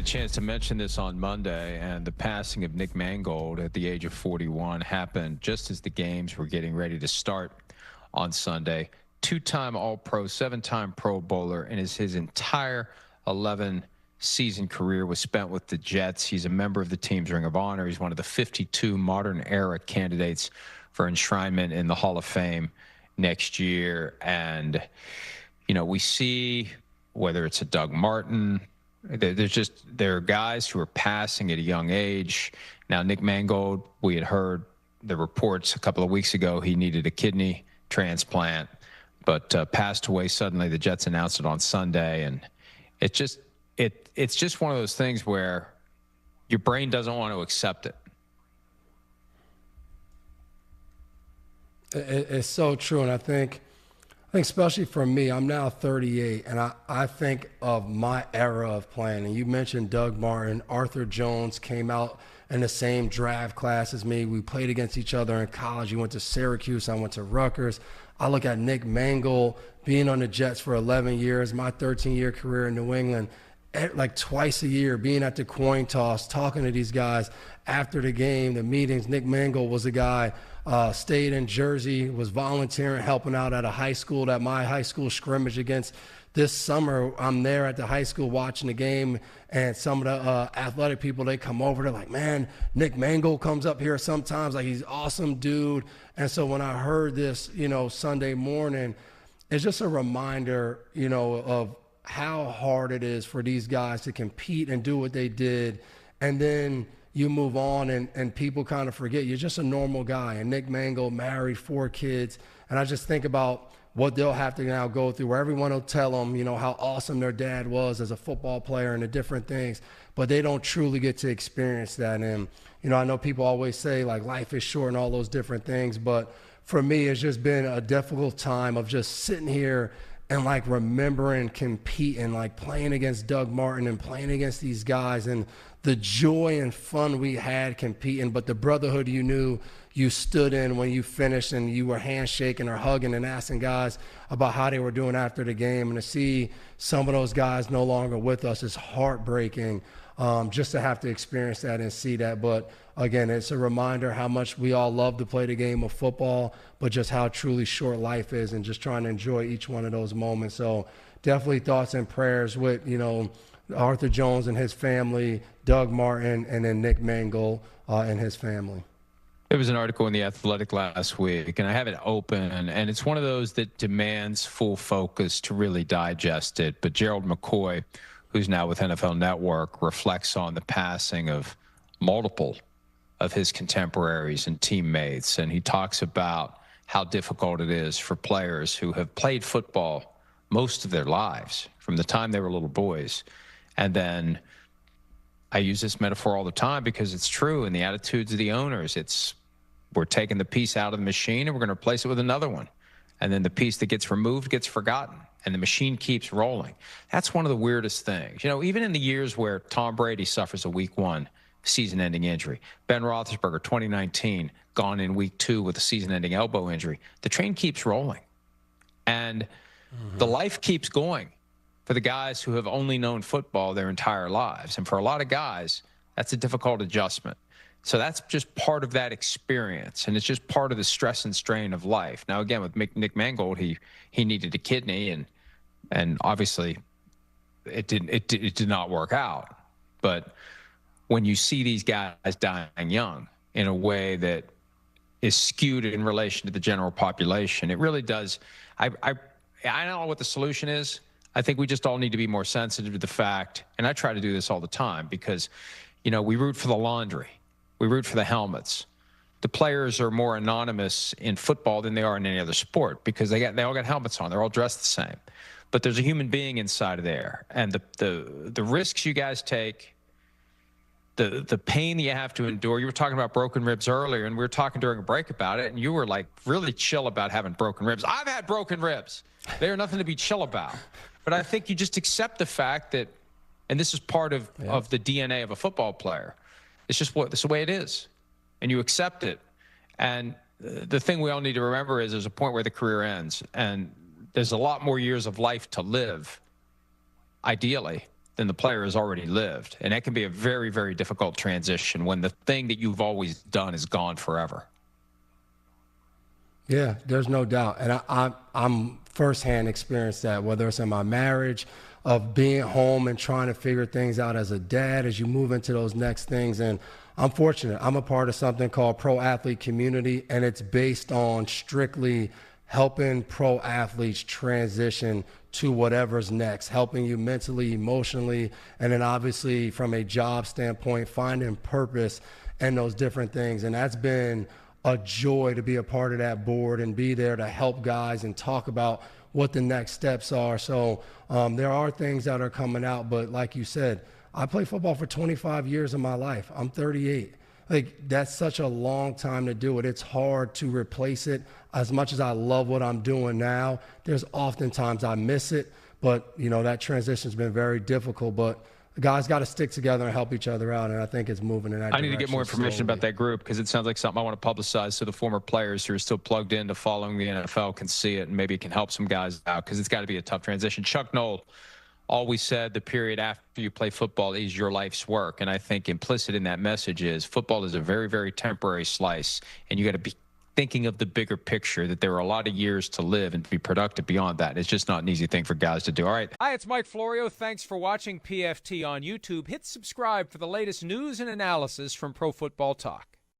chance to mention this on Monday, and the passing of Nick Mangold at the age of 41 happened just as the games were getting ready to start on Sunday. Two-time All-Pro, seven-time Pro Bowler, and his entire 11-season career was spent with the Jets. He's a member of the team's Ring of Honor. He's one of the 52 modern-era candidates for enshrinement in the Hall of Fame next year. And, you know, we see whether it's a Doug Martin, there are guys who are passing at a young age. Now, Nick Mangold, we had heard the reports a couple of weeks ago he needed a kidney transplant, but passed away suddenly. The Jets announced it on Sunday, and it's just one of those things where your brain doesn't want to accept it. It's so true, and I think especially for me, I'm now 38, and I think of my era of playing. And you mentioned Doug Martin. Arthur Jones came out in the same draft class as me. We played against each other in college. He went to Syracuse. I went to Rutgers. I look at Nick Mangold being on the Jets for 11 years, my 13-year career in New England, like twice a year, being at the coin toss, talking to these guys after the game, the meetings. Nick Mangold was a guy, stayed in Jersey, was volunteering, helping out at a high school, at my high school scrimmage against this summer. I'm there at the high school watching the game, and some of the athletic people, they come over, they're like, man, Nick Mangold comes up here sometimes, like, he's an awesome dude. And so when I heard this, you know, Sunday morning, it's just a reminder, you know, of how hard it is for these guys to compete and do what they did. And then you move on and people kind of forget you're just a normal guy. And Nick Mangold married 4 kids. And I just think about what they'll have to now go through, where everyone will tell them, you know, how awesome their dad was as a football player and the different things, but they don't truly get to experience that. And, you know, I know people always say, like, life is short and all those different things, but for me, it's just been a difficult time of just sitting here and, like, remembering competing, like playing against Doug Martin and playing against these guys, and the joy and fun we had competing, but the brotherhood you knew you stood in when you finished, and you were handshaking or hugging and asking guys about how they were doing after the game. And to see some of those guys no longer with us is heartbreaking, just to have to experience that and see that. But again, it's a reminder how much we all love to play the game of football, but just how truly short life is, and just trying to enjoy each one of those moments. So definitely thoughts and prayers with, you know, Arthur Jones and his family, Doug Martin, and then Nick Mangold and his family. There was an article in The Athletic last week, and I have it open, and it's one of those that demands full focus to really digest it. But Gerald McCoy, who's now with NFL Network, reflects on the passing of multiple of his contemporaries and teammates, and he talks about how difficult it is for players who have played football most of their lives, from the time they were little boys. And then I use this metaphor all the time because it's true in the attitudes of the owners. It's, we're taking the piece out of the machine and we're going to replace it with another one. And then the piece that gets removed gets forgotten, and the machine keeps rolling. That's one of the weirdest things. You know, even in the years where Tom Brady suffers a week 1 season-ending injury, Ben Roethlisberger, 2019, gone in week 2 with a season-ending elbow injury, the train keeps rolling. And the life keeps going for the guys who have only known football their entire lives. And for a lot of guys, that's a difficult adjustment. So that's just part of that experience, and it's just part of the stress and strain of life. Now, again, with Nick Mangold, he needed a kidney, and obviously it did not work out. But when you see these guys dying young in a way that is skewed in relation to the general population, it really does. I don't know what the solution is. I think we just all need to be more sensitive to the fact, and I try to do this all the time, because, you know, we root for the laundry. We root for the helmets. The players are more anonymous in football than they are in any other sport, because they all got helmets on. They're all dressed the same. But there's a human being inside of there. And the risks you guys take, the pain that you have to endure. You were talking about broken ribs earlier, and we were talking during a break about it, and you were, like, really chill about having broken ribs. I've had broken ribs. They are nothing to be chill about. But I think you just accept the fact that, and this is part of the DNA of a football player, it's just it's the way it is, and you accept it. And the thing we all need to remember is there's a point where the career ends, and there's a lot more years of life to live, ideally, than the player has already lived. And that can be a very, very difficult transition when the thing that you've always done is gone forever. Yeah, there's no doubt. And I'm firsthand experienced that, whether it's in my marriage, of being home and trying to figure things out as a dad, as you move into those next things. And I'm fortunate. I'm a part of something called Pro Athlete Community, and it's based on strictly helping pro athletes transition to whatever's next, helping you mentally, emotionally, and then obviously from a job standpoint, finding purpose in those different things. And that's been a joy to be a part of that board and be there to help guys and talk about what the next steps are. So there are things that are coming out, but like you said, I played football for 25 years of my life. I'm 38. Like, that's such a long time to do it. It's hard to replace it. As much as I love what I'm doing now, there's oftentimes I miss it, but that transition's been very difficult. But the guys got to stick together and help each other out, and I think it's moving in that direction. I need to get more information slowly about that group, because it sounds like something I want to publicize so the former players who are still plugged into following the NFL can see it, and maybe it can help some guys out, because it's got to be a tough transition. Chuck Noll always said the period after you play football is your life's work, and I think implicit in that message is football is a very, very temporary slice, and you got to be thinking of the bigger picture, that there are a lot of years to live and to be productive beyond that. It's just not an easy thing for guys to do. All right. Hi, it's Mike Florio. Thanks for watching PFT on YouTube. Hit subscribe for the latest news and analysis from Pro Football Talk.